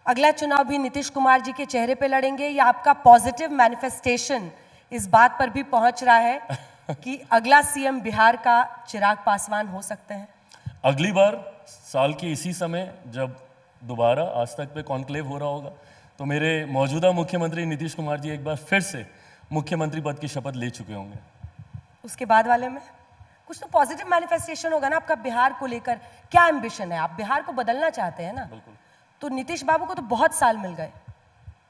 अगला चुनाव भी नीतीश कुमार जी के चेहरे पे लड़ेंगे या आपका पॉजिटिव मैनिफेस्टेशन इस बात पर भी पहुंच रहा है कि अगला सीएम बिहार का चिराग पासवान हो सकते हैं? अगली बार साल के इसी समय जब दोबारा आज तक पे कॉन्क्लेव हो रहा होगा तो मेरे मौजूदा मुख्यमंत्री नीतीश कुमार जी एक बार फिर से मुख्यमंत्री पद की शपथ ले चुके होंगे। उसके बाद वाले में कुछ तो पॉजिटिव मैनिफेस्टेशन होगा ना आपका बिहार को लेकर। क्या एम्बिशन है? आप बिहार को बदलना चाहते हैं ना? बिल्कुल। तो नीतीश बाबू को तो बहुत साल मिल गए,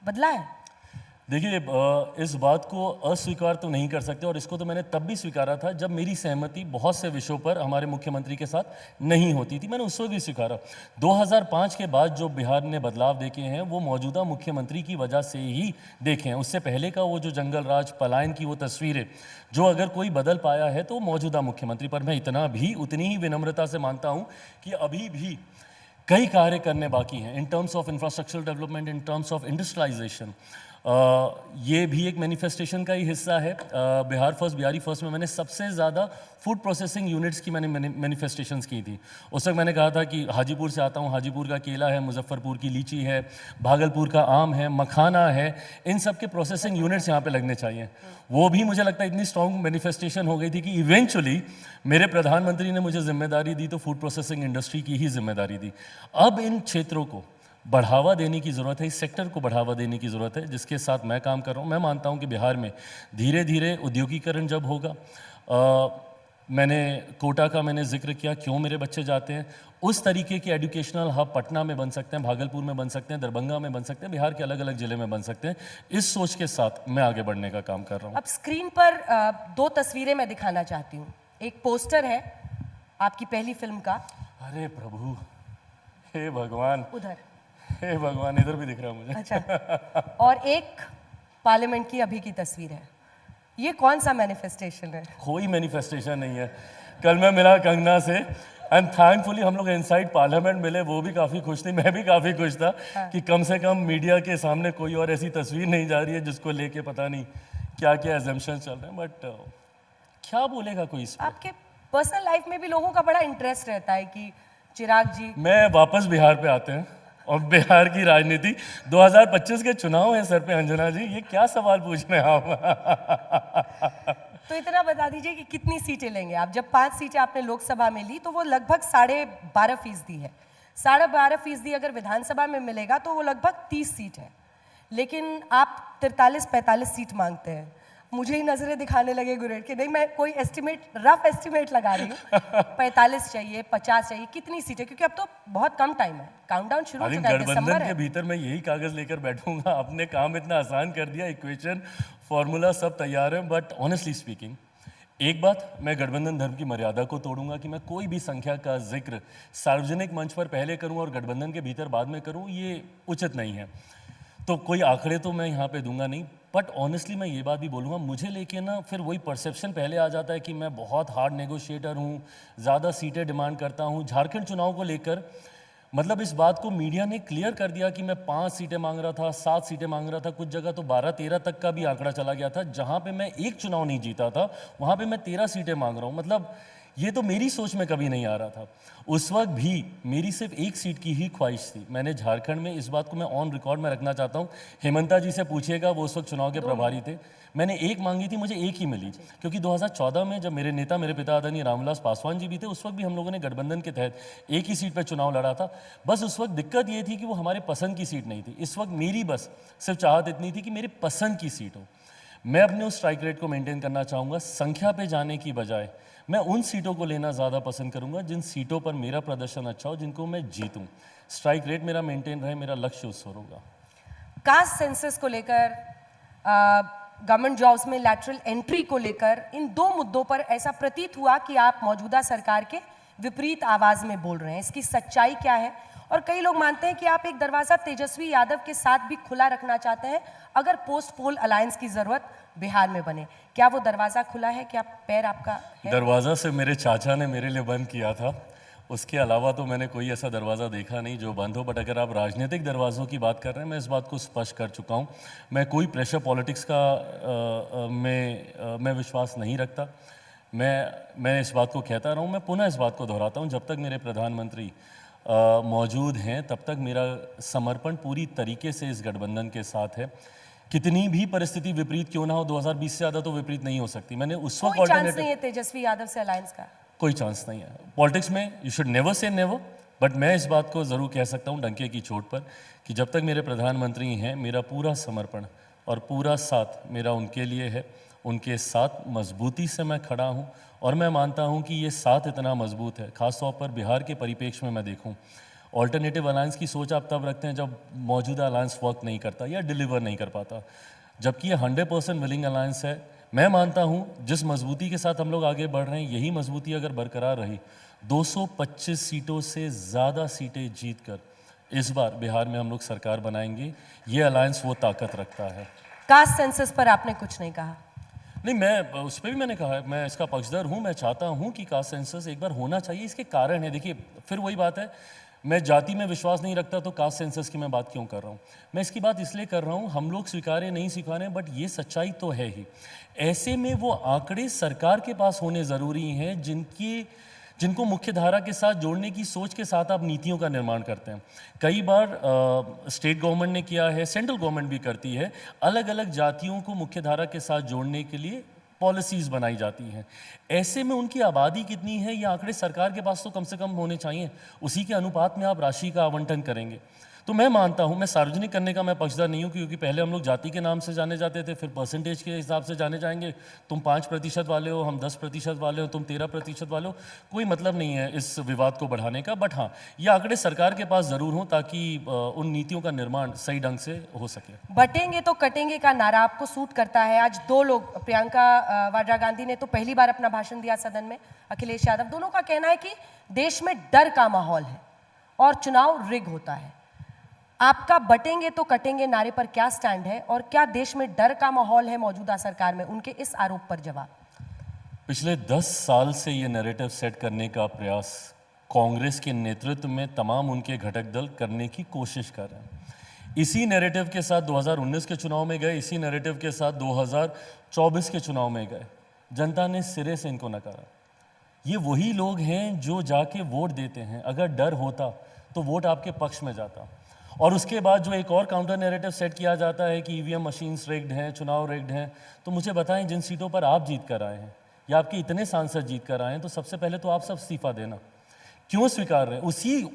बदला है? देखिए, इस बात को अस्वीकार तो नहीं कर सकते और इसको तो मैंने तब भी स्वीकारा था जब मेरी सहमति बहुत से विषयों पर हमारे मुख्यमंत्री के साथ नहीं होती थी। मैंने उस वक्त भी स्वीकारा। 2005 के बाद जो बिहार ने बदलाव देखे हैं वो मौजूदा मुख्यमंत्री की वजह से ही देखे हैं। उससे पहले का वो जो जंगल राज पलायन की वो तस्वीरें जो अगर कोई बदल पाया है तो मौजूदा मुख्यमंत्री पर। मैं इतना भी उतनी ही विनम्रता से मानता हूँ कि अभी भी कई कार्य करने बाकी हैं in terms of infrastructural development, in terms of industrialisation. ये भी एक मैनिफेस्टेशन का ही हिस्सा है। बिहार फर्स्ट, बिहारी फर्स्ट में मैंने सबसे ज़्यादा फूड प्रोसेसिंग यूनिट्स की मैंने मैनिफेस्टेशंस की थी। उस वक्त मैंने कहा था कि हाजीपुर से आता हूँ, हाजीपुर का केला है, मुजफ्फरपुर की लीची है, भागलपुर का आम है, मखाना है, इन सब के प्रोसेसिंग यूनिट्स यहाँ पे लगने चाहिए। वो भी मुझे लगता है इतनी स्ट्रॉन्ग मैनिफेस्टेशन हो गई थी कि इवेंचुअली मेरे प्रधानमंत्री ने मुझे जिम्मेदारी दी तो फूड प्रोसेसिंग इंडस्ट्री की ही जिम्मेदारी दी। अब इन क्षेत्रों को बढ़ावा देने की ज़रूरत है, इस सेक्टर को बढ़ावा देने की ज़रूरत है जिसके साथ मैं काम कर रहा हूँ। मैं मानता हूँ कि बिहार में धीरे धीरे उद्योगीकरण जब होगा, मैंने कोटा का मैंने जिक्र किया, क्यों मेरे बच्चे जाते हैं, उस तरीके के एजुकेशनल हब पटना में बन सकते हैं, भागलपुर में बन सकते हैं, दरभंगा में बन सकते हैं, बिहार के अलग अलग जिले में बन सकते हैं। इस सोच के साथ मैं आगे बढ़ने का काम कर रहा हूँ। अब स्क्रीन पर दो तस्वीरें मैं दिखाना चाहती हूँ। एक पोस्टर है आपकी पहली फिल्म का। अरे प्रभु, हे भगवान, उधर, हे भगवान, इधर भी दिख रहा है मुझे। अच्छा। और एक पार्लियामेंट की अभी की तस्वीर है। ये कौन सा मैनिफेस्टेशन है? कोई मैनिफेस्टेशन नहीं है। कल मैं मिला कंगना से एंड थैंकफुली हम लोग इनसाइड पार्लियामेंट मिले, वो भी काफ़ी खुश थी, मैं भी काफ़ी खुश था। हाँ। कि कम से कम मीडिया के सामने कोई और ऐसी तस्वीर नहीं जा रही है जिसको लेके पता नहीं क्या क्या एजम्पशन चल रहे हैं। बट क्या बोलेगा कोई इस पर? आपके पर्सनल लाइफ में भी लोगों का बड़ा इंटरेस्ट रहता है कि चिराग जी। मैं वापस बिहार पे आते हैं और बिहार की राजनीति, 2025 के चुनाव है सर पे। अंजना जी, ये क्या सवाल पूछ रहे हैं आप? तो इतना बता दीजिए कि कितनी सीटें लेंगे आप? जब 5 सीटें आपने लोकसभा में ली तो वो लगभग 12.5% है। 12.5% अगर विधानसभा में मिलेगा तो वो लगभग 30 सीट है, लेकिन आप 43-45 सीट मांगते हैं। मुझे ही नजरें दिखाने लगे गुरेट के। नहीं, मैं कोई एस्टिमेट, रफ एस्टिमेट लगा रही हूँ। 45 चाहिए, 50 चाहिए, कितनी सीटें? क्योंकि अब तो बहुत कम टाइम है, काउंटडाउन शुरू हो चुका है, गठबंधन के भीतर मैं यही कागज लेकर बैठूंगा। आपने काम इतना आसान कर दिया, इक्वेशन, फॉर्मूला सब तैयार है। बट ऑनेस्टली स्पीकिंग, एक बात, मैं गठबंधन धर्म की मर्यादा को तोड़ूंगा कि मैं कोई भी संख्या का जिक्र सार्वजनिक मंच पर पहले करूं और गठबंधन के भीतर बाद में करूं, ये उचित नहीं है। तो कोई आंकड़े तो मैं यहाँ पे दूंगा नहीं। बट ऑनेस्टली मैं ये बात भी बोलूँगा, मुझे लेके ना फिर वही परसेप्शन पहले आ जाता है कि मैं बहुत हार्ड नेगोशिएटर हूँ, ज़्यादा सीटें डिमांड करता हूँ। झारखंड चुनाव को लेकर मतलब इस बात को मीडिया ने क्लियर कर दिया कि मैं 5 सीटें मांग रहा था, 7 सीटें मांग रहा था, कुछ जगह तो 12-13 तक का भी आंकड़ा चला गया था। जहाँ पे मैं एक चुनाव नहीं जीता था वहाँ पे मैं 13 सीटें मांग रहा हूँ। मतलब ये तो मेरी सोच में कभी नहीं आ रहा था। उस वक्त भी मेरी सिर्फ एक सीट की ही ख्वाहिश थी। मैंने झारखंड में, इस बात को मैं ऑन रिकॉर्ड में रखना चाहता हूँ, हेमंता जी से पूछिएगा, वो उस वक्त चुनाव के प्रभारी थे। मैंने एक मांगी थी, मुझे एक ही मिली, क्योंकि 2014 में जब मेरे नेता, मेरे पिता आदरणीय रामविलास पासवान जी भी थे, उस वक्त भी हम लोगों ने गठबंधन के तहत एक ही सीट पर चुनाव लड़ा था। बस उस वक्त दिक्कत ये थी कि वो हमारे पसंद की सीट नहीं थी। इस वक्त मेरी बस सिर्फ चाहत इतनी थी कि मेरे पसंद की सीट हो। मैं अपने उस स्ट्राइक रेट को मेंटेन करना चाहूँगा। संख्या पे जाने की बजाय मैं उन सीटों को लेना ज़्यादा पसंद करूँगा जिन सीटों पर मेरा प्रदर्शन अच्छा हो, जिनको मैं जीतूँ। स्ट्राइक रेट मेरा मेंटेन रहे, मेरा लक्ष्य उस ओर होगा। कास्ट सेंसस को लेकर, गवर्नमेंट जॉब्स में लैटरल एंट्री को लेकर, इन दो मुद्दों पर ऐसा प्रतीत हुआ कि आप मौजूदा सरकार के विपरीत आवाज में बोल रहे हैं। इसकी सच्चाई क्या है? और कई लोग मानते हैं कि आप एक दरवाजा तेजस्वी यादव के साथ भी खुला रखना चाहते हैं अगर पोस्ट पोल अलायंस की जरूरत बिहार में बने। क्या वो दरवाजा खुला है? क्या पैर आपका है? दरवाजा से मेरे चाचा ने मेरे लिए बंद किया था, उसके अलावा तो मैंने कोई ऐसा दरवाज़ा देखा नहीं जो बंद हो। बट अगर आप राजनीतिक दरवाज़ों की बात कर रहे हैं, मैं इस बात को स्पष्ट कर चुका हूँ। मैं कोई प्रेशर पॉलिटिक्स का मैं विश्वास नहीं रखता। मैं इस बात को कहता रहा हूँ, मैं पुनः इस बात को दोहराता हूँ, जब तक मेरे प्रधानमंत्री मौजूद हैं तब तक मेरा समर्पण पूरी तरीके से इस गठबंधन के साथ है। कितनी भी परिस्थिति विपरीत क्यों ना हो, 2020 से ज़्यादा तो विपरीत नहीं हो सकती। मैंने उस वक्त कोई चांस नहीं है तेजस्वी यादव से अलायंस का? कोई चांस नहीं है। पॉलिटिक्स में you should never say never, but मैं इस बात को ज़रूर कह सकता हूँ डंके की चोट पर कि जब तक मेरे प्रधानमंत्री हैं, मेरा पूरा समर्पण और पूरा साथ मेरा उनके लिए है। उनके साथ मजबूती से मैं खड़ा हूँ और मैं मानता हूँ कि ये साथ इतना मजबूत है, ख़ासतौर पर बिहार के परिप्रेक्ष्य में मैं देखूँ। ऑल्टरनेटिव अलायंस की सोच आप तब रखते हैं जब मौजूदा अलायंस वर्क नहीं करता या डिलीवर नहीं कर पाता, जबकि ये 100% विलिंग अलायंस है। मैं मानता हूँ जिस मजबूती के साथ हम लोग आगे बढ़ रहे हैं, यही मजबूती अगर बरकरार रही, 225 सीटों से ज़्यादा सीटें जीतकर इस बार बिहार में हम लोग सरकार बनाएंगे। ये अलायंस वो ताकत रखता है। कास्ट सेंसस पर आपने कुछ नहीं कहा। नहीं, मैं उस पर भी मैंने कहा है, मैं इसका पक्षधर हूँ। मैं चाहता हूँ कि कास्ट सेंसस एक बार होना चाहिए। इसके कारण है, देखिए फिर वही बात है, मैं जाति में विश्वास नहीं रखता तो कास्ट सेंसस की मैं बात क्यों कर रहा हूँ। मैं इसकी बात इसलिए कर रहा हूँ, हम लोग स्वीकारें नहीं स्वीकारें, बट ये सच्चाई तो है ही। ऐसे में वो आंकड़े सरकार के पास होने ज़रूरी हैं जिनको मुख्य धारा के साथ जोड़ने की सोच के साथ आप नीतियों का निर्माण करते हैं। कई बार स्टेट गवर्नमेंट ने किया है, सेंट्रल गवर्नमेंट भी करती है, अलग अलग जातियों को मुख्य धारा के साथ जोड़ने के लिए पॉलिसीज़ बनाई जाती हैं। ऐसे में उनकी आबादी कितनी है, ये आंकड़े सरकार के पास तो कम से कम होने चाहिए। उसी के अनुपात में आप राशि का आवंटन करेंगे। तो मैं मानता हूँ, मैं सार्वजनिक करने का मैं पक्षधर नहीं हूँ, क्योंकि पहले हम लोग जाति के नाम से जाने जाते थे, फिर परसेंटेज के हिसाब से जाने जाएंगे। तुम 5% वाले हो, हम 10% वाले हो, तुम 13% वाले हो। कोई मतलब नहीं है इस विवाद को बढ़ाने का। बट हाँ, ये आंकड़े सरकार के पास ज़रूर हों ताकि उन नीतियों का निर्माण सही ढंग से हो सके। बटेंगे तो कटेंगे का नारा आपको सूट करता है? आज दो लोग, प्रियंका वाड्रा गांधी ने तो पहली बार अपना भाषण दिया सदन में, अखिलेश यादव, दोनों का कहना है कि देश में डर का माहौल है और चुनाव रिग होता है। आपका बटेंगे तो कटेंगे नारे पर क्या स्टैंड है और क्या देश में डर का माहौल है मौजूदा सरकार में? उनके इस आरोप पर जवाब। पिछले 10 साल से ये नैरेटिव सेट करने का प्रयास कांग्रेस के नेतृत्व में तमाम उनके घटक दल करने की कोशिश कर रहे हैं। इसी नैरेटिव के साथ 2019 के चुनाव में गए, इसी नैरेटिव के साथ 2024 के चुनाव में गए। जनता ने सिरे से इनको नकारा। ये वही लोग हैं जो जाके वोट देते हैं। अगर डर होता तो वोट आपके पक्ष में जाता। और उसके बाद जो एक और काउंटर नैरेटिव सेट किया जाता है कि ईवीएम मशीन्स रिग्ड हैं, चुनाव रिग्ड हैं। तो मुझे बताएं, जिन सीटों पर आप जीत कर आए हैं या आपके इतने सांसद जीत कर आए हैं, तो सबसे पहले तो आप सब इस्तीफा देना। क्यों स्वीकार रहे हैं?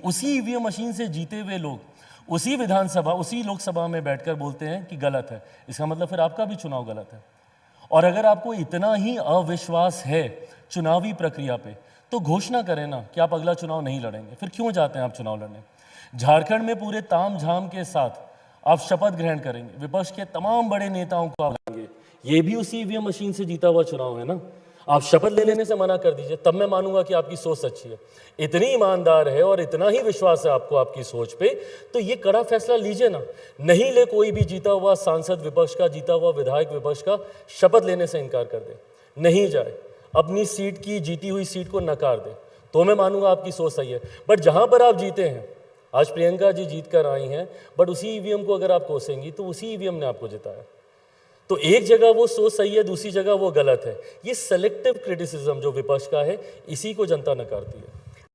उसी ईवीएम मशीन से जीते हुए लोग उसी विधानसभा, उसी लोकसभा में बैठकर बोलते हैं कि गलत है। इसका मतलब फिर आपका भी चुनाव गलत है। और अगर आपको इतना ही अविश्वास है चुनावी प्रक्रिया पे, तो घोषणा करें ना कि आप अगला चुनाव नहीं लड़ेंगे। फिर क्यों जाते हैं आप चुनाव लड़ने? झारखंड में पूरे ताम झाम के साथ आप शपथ ग्रहण करेंगे, विपक्ष के तमाम बड़े नेताओं को आप लाएंगे। ये भी उसी ईवीएम मशीन से जीता हुआ चुनाव है ना। आप शपथ ले लेने से मना कर दीजिए, तब मैं मानूंगा कि आपकी सोच सच्ची है। इतनी ईमानदार है और इतना ही विश्वास है आपको आपकी सोच पे, तो ये कड़ा फैसला लीजिए ना। नहीं ले कोई भी जीता हुआ सांसद विपक्ष का, जीता हुआ विधायक विपक्ष का शपथ लेने से इनकार कर दे, नहीं जाए, अपनी सीट की, जीती हुई सीट को नकार दे, तो मैं मानूंगा आपकी सोच सही है। बट जहां पर आप जीते हैं, आज प्रियंका जी जीत कर आई हैं, बट उसी ईवीएम को अगर आप कोसेंगी तो उसी ईवीएम ने आपको जिताया। तो एक जगह वो सोच सही है, दूसरी जगह वो गलत है। ये सेलेक्टिव क्रिटिसिज्म जो विपक्ष का है, इसी को जनता नकारती है।